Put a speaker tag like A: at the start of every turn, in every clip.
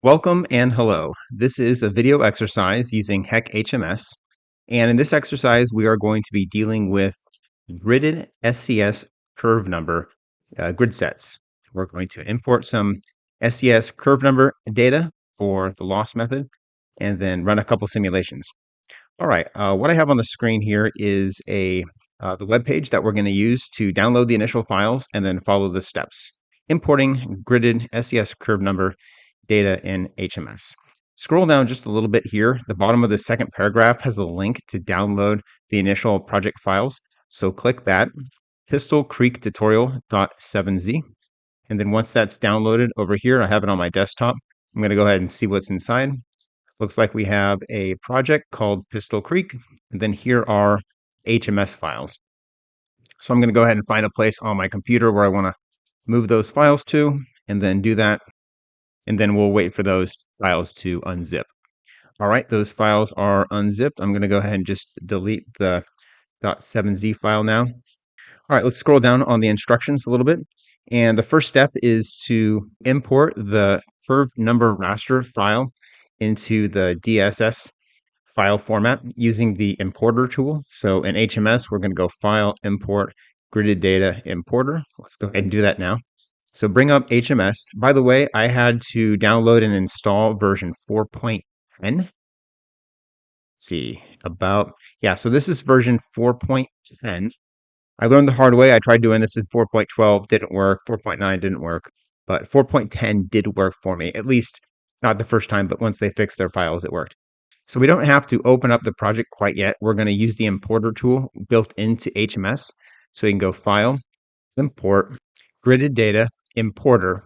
A: Welcome and hello. This is a video exercise using HEC HMS. And in this exercise, we are going to be dealing with gridded SCS curve number grid sets. We're going to import some SCS curve number data for the loss method and then run a couple simulations. All right, what I have on the screen here is the web page that we're going to use to download the initial files and then follow the steps. Importing gridded SCS curve number data in HMS. Scroll down just a little bit here. The bottom of the second paragraph has a link to download the initial project files. So click that, Pistol Creek tutorial.7z. And then once that's downloaded over here, I have it on my desktop. I'm going to go ahead and see what's inside. Looks like we have a project called Pistol Creek. And then here are HMS files. So I'm going to go ahead and find a place on my computer where I want to move those files to, and then do that. And then we'll wait for those files to unzip. All right, those files are unzipped. I'm going to go ahead and just delete the .7z file now. All right, let's scroll down on the instructions a little bit. And the first step is to import the curve number raster file into the DSS file format using the importer tool. So in HMS, we're going to go File, Import, Gridded Data Importer. Let's go ahead and do that now. So bring up HMS. By the way, I had to download and install version 4.10. See, so this is version 4.10. I learned the hard way. I tried doing this in 4.12, didn't work. 4.9 didn't work, but 4.10 did work for me, at least not the first time, but once they fixed their files, it worked. So we don't have to open up the project quite yet. We're going to use the importer tool built into HMS. So we can go File, Import, Gridded Data, Importer.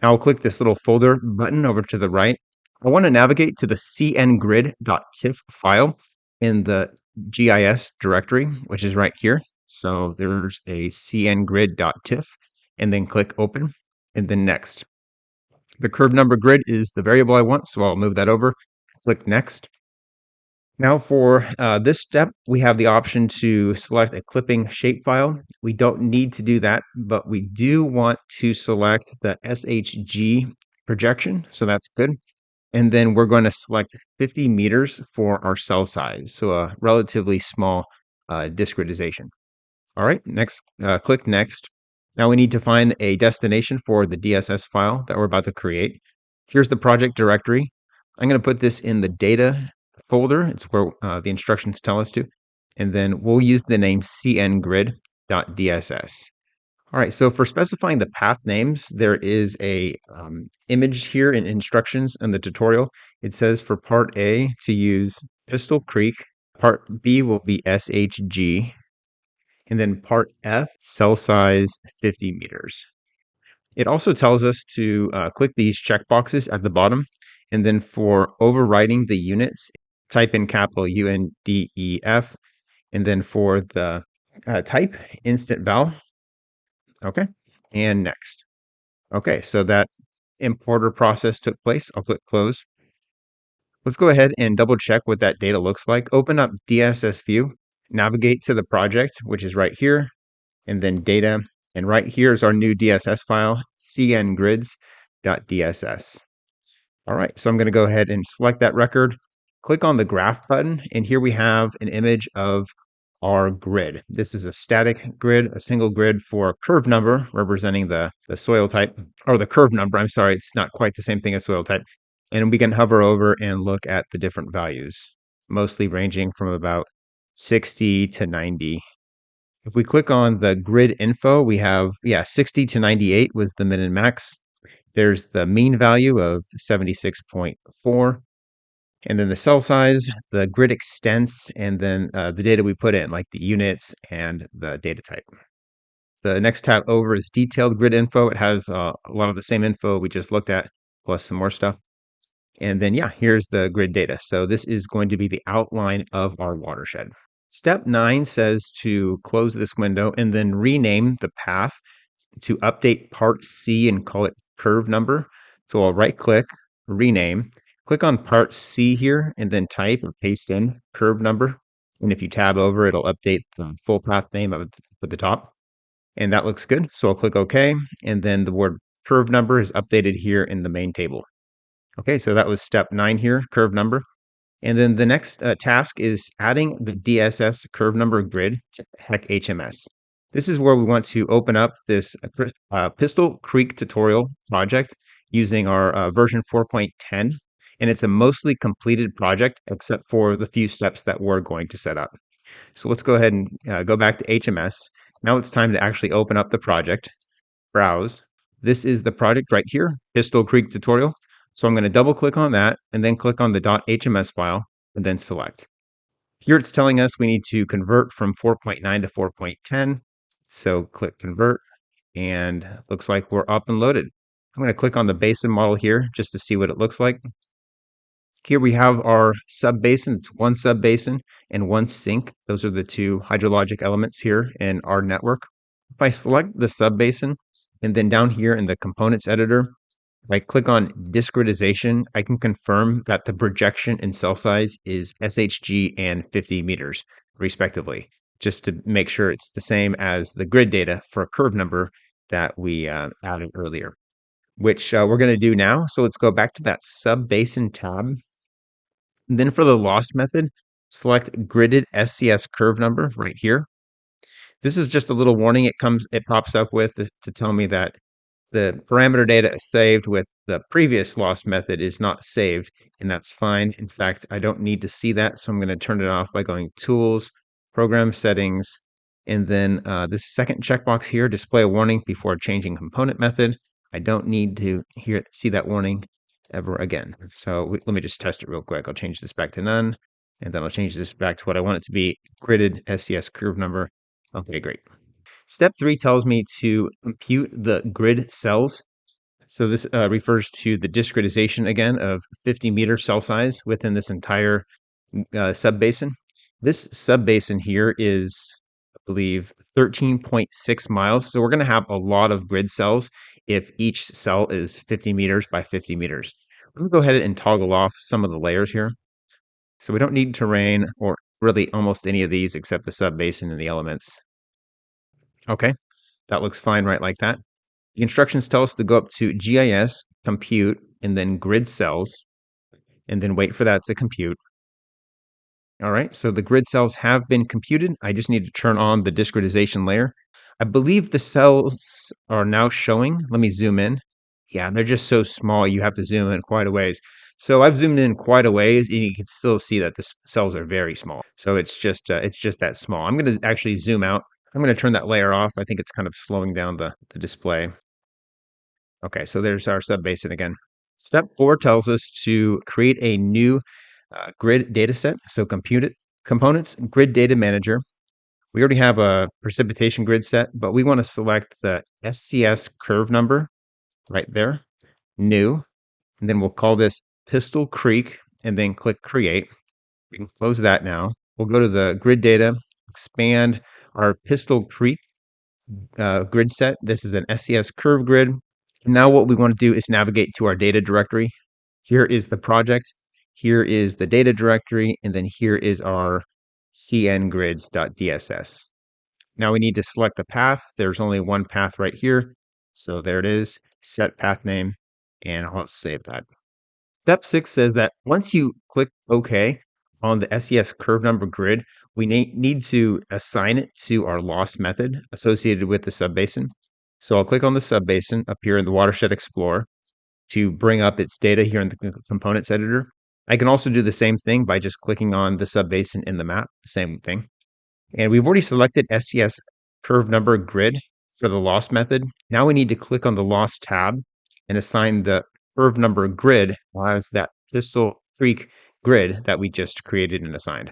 A: Now I'll click this little folder button over to the right. I want to navigate to the cngrid.tiff file in the GIS directory, which is right here. So there's a cngrid.tiff, and then click Open, and then Next. The curve number grid is the variable I want, so I'll move that over. Click Next. Now for this step, we have the option to select a clipping shapefile. We don't need to do that, but we do want to select the SHG projection, so that's good. And then we're going to select 50 meters for our cell size, so a relatively small discretization. All right, next, click Next. Now we need to find a destination for the DSS file that we're about to create. Here's the project directory. I'm going to put this in the data folder. It's where the instructions tell us to. And then we'll use the name cngrid.dss. All right, so for specifying the path names, there is a image here in instructions in the tutorial. It says for part A to use Pistol Creek, part B will be SHG, and then part F, cell size 50 meters. It also tells us to click these checkboxes at the bottom, and then for overriding the units, type in capital UNDEF, and then for the type, instant val. Okay, and next. Okay, so that importer process took place. I'll click Close. Let's go ahead and double check what that data looks like. Open up DSS View, navigate to the project, which is right here, and then Data. And right here is our new DSS file, cngrids.dss. All right, so I'm going to go ahead and select that record, click on the graph button, and here we have an image of our grid. This is a static grid, a single grid for curve number representing the soil type, or the curve number. I'm sorry, it's not quite the same thing as soil type. And we can hover over and look at the different values, mostly ranging from about 60 to 90. If we click on the grid info, we have, 60 to 98 was the min and max. There's the mean value of 76.4. And then the cell size, the grid extents, and then the data we put in, like the units and the data type. The next tab over is detailed grid info. It has a lot of the same info we just looked at, plus some more stuff. And then, here's the grid data. So this is going to be the outline of our watershed. Step 9 says to close this window and then rename the path to update part C and call it curve number. So I'll right click, rename, click on part C here, and then type or paste in curve number. And if you tab over, it'll update the full path name at the top. And that looks good. So I'll click OK. And then the word curve number is updated here in the main table. Okay, so that was step 9 here, curve number. And then the next task is adding the DSS curve number grid to HEC HMS. This is where we want to open up this Pistol Creek tutorial project using our version 4.10. And it's a mostly completed project except for the few steps that we're going to set up. So let's go ahead and go back to HMS. Now it's time to actually open up the project, browse. This is the project right here, Pistol Creek tutorial. So I'm going to double click on that and then click on the .hms file and then select. Here it's telling us we need to convert from 4.9 to 4.10. So click convert and looks like we're up and loaded. I'm going to click on the basin model here just to see what it looks like. Here we have our sub-basin. It's one sub-basin and one sink. Those are the two hydrologic elements here in our network. If I select the sub-basin and then down here in the components editor, if I click on discretization, I can confirm that the projection and cell size is SHG and 50 meters, respectively, just to make sure it's the same as the grid data for a curve number that we added earlier, which we're going to do now. So let's go back to that sub-basin tab. And then for the loss method, select gridded SCS curve number right here. This is just a little warning it pops up with to tell me that the parameter data saved with the previous loss method is not saved, and that's fine. In fact, I don't need to see that, so I'm going to turn it off by going Tools, Program Settings, and then this second checkbox here, display a warning before changing component method. I don't need to see that warning ever again. So let me just test it real quick. I'll change this back to none, and then I'll change this back to what I want it to be, gridded SCS curve number. Okay, great. Step 3 tells me to compute the grid cells. So this refers to the discretization again of 50-meter cell size within this entire subbasin. This subbasin here is, I believe, 13.6 miles. So we're going to have a lot of grid cells if each cell is 50 meters by 50 meters. Let me go ahead and toggle off some of the layers here. So we don't need terrain or really almost any of these except the subbasin and the elements. Okay, that looks fine right like that. The instructions tell us to go up to GIS, compute, and then grid cells, and then wait for that to compute. All right, so the grid cells have been computed. I just need to turn on the discretization layer. I believe the cells are now showing. Let me zoom in. Yeah, they're just so small, you have to zoom in quite a ways. So I've zoomed in quite a ways, and you can still see that the cells are very small. So it's just that small. I'm going to actually zoom out. I'm going to turn that layer off. I think it's kind of slowing down the display. Okay, so there's our subbasin again. Step 4 tells us to create a new grid data set. So components, grid data manager. We already have a precipitation grid set, but we want to select the SCS curve number right there, new, and then we'll call this Pistol Creek and then click create. We can close that now. We'll go to the grid data, expand our Pistol Creek grid set. This is an SCS curve grid. Now what we want to do is navigate to our data directory. Here is the project. Here is the data directory. And then here is our cngrids.dss. Now we need to select the path. There's only one path right here. So there it is, set path name, and I'll save that. Step 6 says that once you click OK on the SCS curve number grid, we need to assign it to our loss method associated with the subbasin. So I'll click on the subbasin up here in the Watershed Explorer to bring up its data here in the components editor. I can also do the same thing by just clicking on the subbasin in the map, same thing. And we've already selected SCS curve number grid for the loss method. Now we need to click on the loss tab and assign the curve number grid as that Pistol Creek grid that we just created and assigned.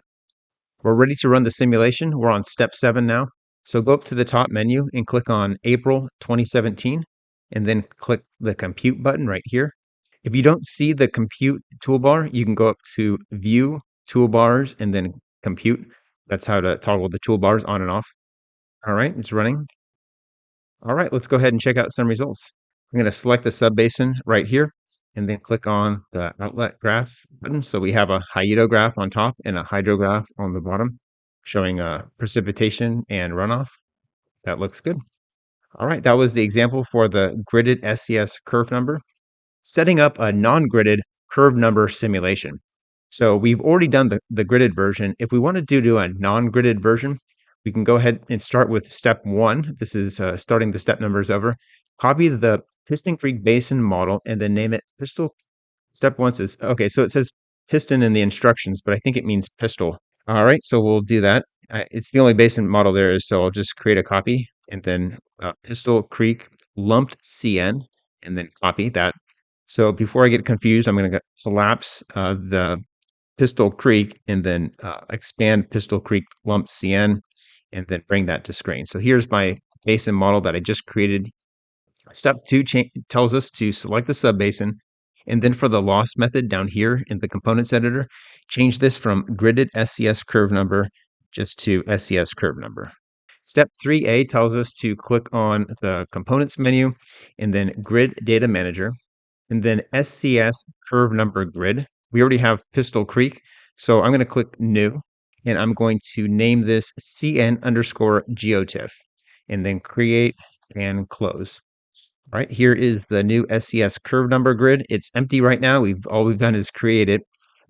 A: We're ready to run the simulation. We're on step 7 now. So go up to the top menu and click on April 2017, and then click the compute button right here. If you don't see the compute toolbar, you can go up to view toolbars and then compute. That's how to toggle the toolbars on and off. All right, it's running. All right, let's go ahead and check out some results. I'm going to select the subbasin right here and then click on the outlet graph button. So we have a hyetograph on top and a hydrograph on the bottom showing precipitation and runoff. That looks good. All right, that was the example for the gridded SCS curve number. Setting up a non-gridded curve number simulation. So we've already done the gridded version. If we want to do a non-gridded version, we can go ahead and start with step 1. This is starting the step numbers over. Copy the Piston Creek Basin model and then name it Pistol. Step 1 says, okay, so it says piston in the instructions, but I think it means pistol. All right, so we'll do that. It's the only basin model there is, so I'll just create a copy and then Pistol Creek lumped CN and then copy that. So before I get confused, I'm going to collapse the Pistol Creek and then expand Pistol Creek lumped CN and then bring that to screen. So here's my basin model that I just created. Step 2 tells us to select the subbasin, and then for the loss method down here in the components editor, change this from gridded SCS curve number just to SCS curve number. Step 3A tells us to click on the components menu and then grid data manager and then SCS curve number grid. We already have Pistol Creek, so I'm going to click new and I'm going to name this CN underscore geotiff and then create and close. All right, here is the new SCS curve number grid. It's empty right now. All we've done is create it.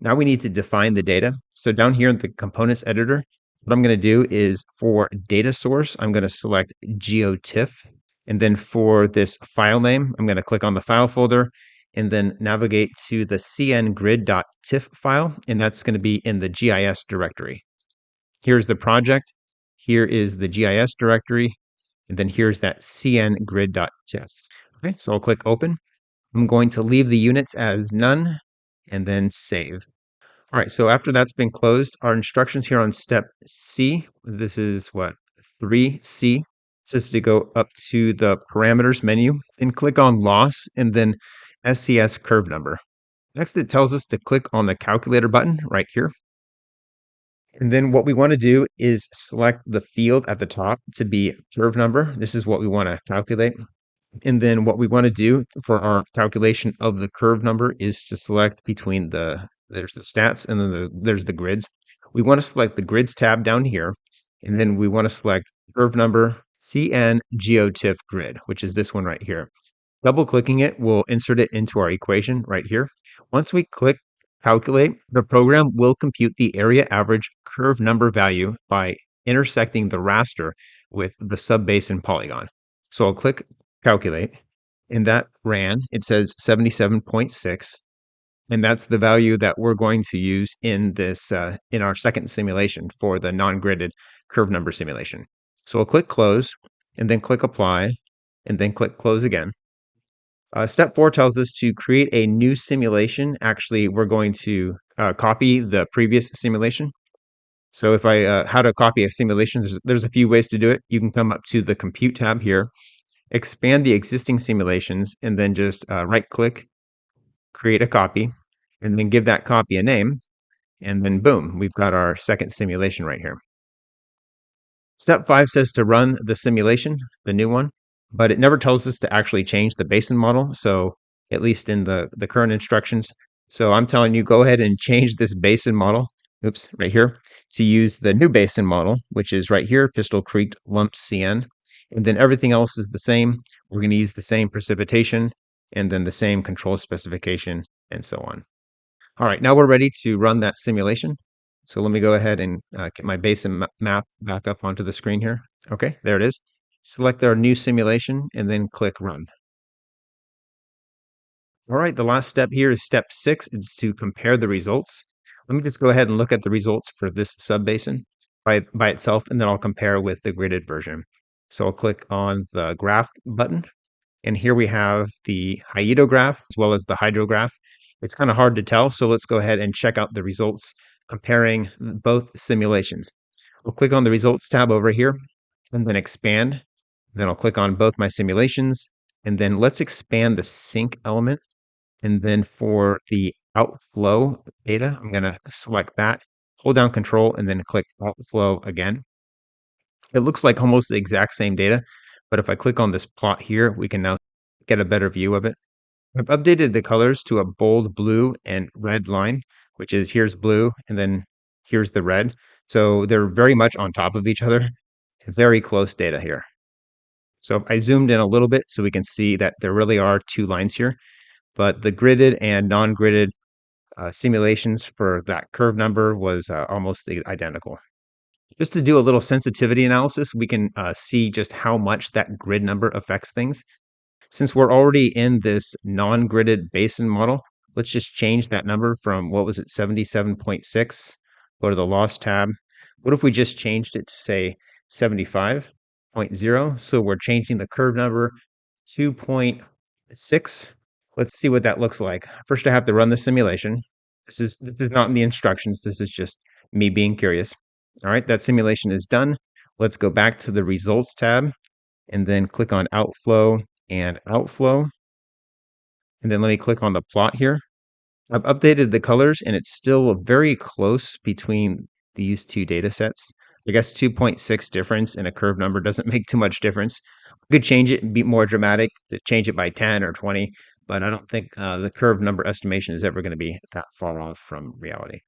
A: Now we need to define the data. So down here in the components editor, what I'm going to do is for data source, I'm going to select geotiff. And then for this file name, I'm going to click on the file folder and then navigate to the cngrid.tiff file. And that's going to be in the GIS directory. Here's the project. Here is the GIS directory. And then here's that cngrid.tiff. Okay, so I'll click open. I'm going to leave the units as none and then save. All right, so after that's been closed, our instructions here on step C, this is what, 3C, says to go up to the parameters menu and click on loss and then SCS curve number. Next, it tells us to click on the calculator button right here. And then what we want to do is select the field at the top to be curve number. This is what we want to calculate. And then what we want to do for our calculation of the curve number is to select between there's the stats and then there's the grids. We want to select the grids tab down here. And then we want to select curve number CN geotiff grid, which is this one right here. Double clicking it will insert it into our equation right here. Once we click calculate, the program will compute the area average curve number value by intersecting the raster with the subbasin polygon. So I'll click calculate, and that ran. It says 77.6, and that's the value that we're going to use in this in our second simulation for the non-gridded curve number simulation. So I'll click close, and then click apply, and then click close again. Step 4 tells us to create a new simulation. Actually, we're going to copy the previous simulation. So if how to copy a simulation, there's a few ways to do it. You can come up to the compute tab here, expand the existing simulations, and then just right click, create a copy, and then give that copy a name. And then boom, we've got our second simulation right here. Step 5 says to run the simulation, the new one, but it never tells us to actually change the basin model. So at least in the current instructions. So I'm telling you, go ahead and change this basin model, oops, right here, to use the new basin model, which is right here, Pistol Creek lumped CN. And then everything else is the same. We're going to use the same precipitation and then the same control specification and so on. All right, now we're ready to run that simulation. So let me go ahead and get my basin map back up onto the screen here. Okay, there it is. Select our new simulation and then click run. All right, the last step here is step 6. It's to compare the results. Let me just go ahead and look at the results for this subbasin by itself, and then I'll compare with the gridded version. So I'll click on the graph button, and here we have the hyetograph as well as the hydrograph. It's kind of hard to tell, so let's go ahead and check out the results comparing both simulations. We'll click on the results tab over here and then expand. Then I'll click on both my simulations, and then let's expand the sync element. And then for the outflow data, I'm going to select that, hold down control, and then click outflow again. It looks like almost the exact same data, but if I click on this plot here, we can now get a better view of it. I've updated the colors to a bold blue and red line, which is here's blue and then here's the red. So they're very much on top of each other. Very close data here. So I zoomed in a little bit so we can see that there really are two lines here, but the gridded and non-gridded simulations for that curve number was almost identical. Just to do a little sensitivity analysis, we can see just how much that grid number affects things. Since we're already in this non-gridded basin model, let's just change that number from, what was it, 77.6. Go to the loss tab. What if we just changed it to say 75.0? So we're changing the curve number 2.6. Let's see what that looks like. First, I have to run the simulation. This is not in the instructions. This is just me being curious. All right, that simulation is done. Let's go back to the results tab and then click on outflow and outflow. And then let me click on the plot here. I've updated the colors and it's still very close between these two data sets. I guess 2.6 difference in a curve number doesn't make too much difference. We could change it and be more dramatic, to change it by 10 or 20, but I don't think the curve number estimation is ever going to be that far off from reality.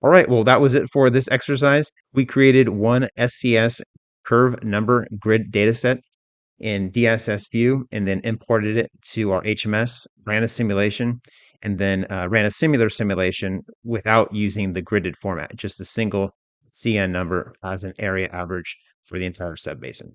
A: All right, well, that was it for this exercise. We created one SCS curve number grid dataset in DSS view and then imported it to our HMS, ran a simulation, and then ran a similar simulation without using the gridded format, just a single CN number as an area average for the entire subbasin.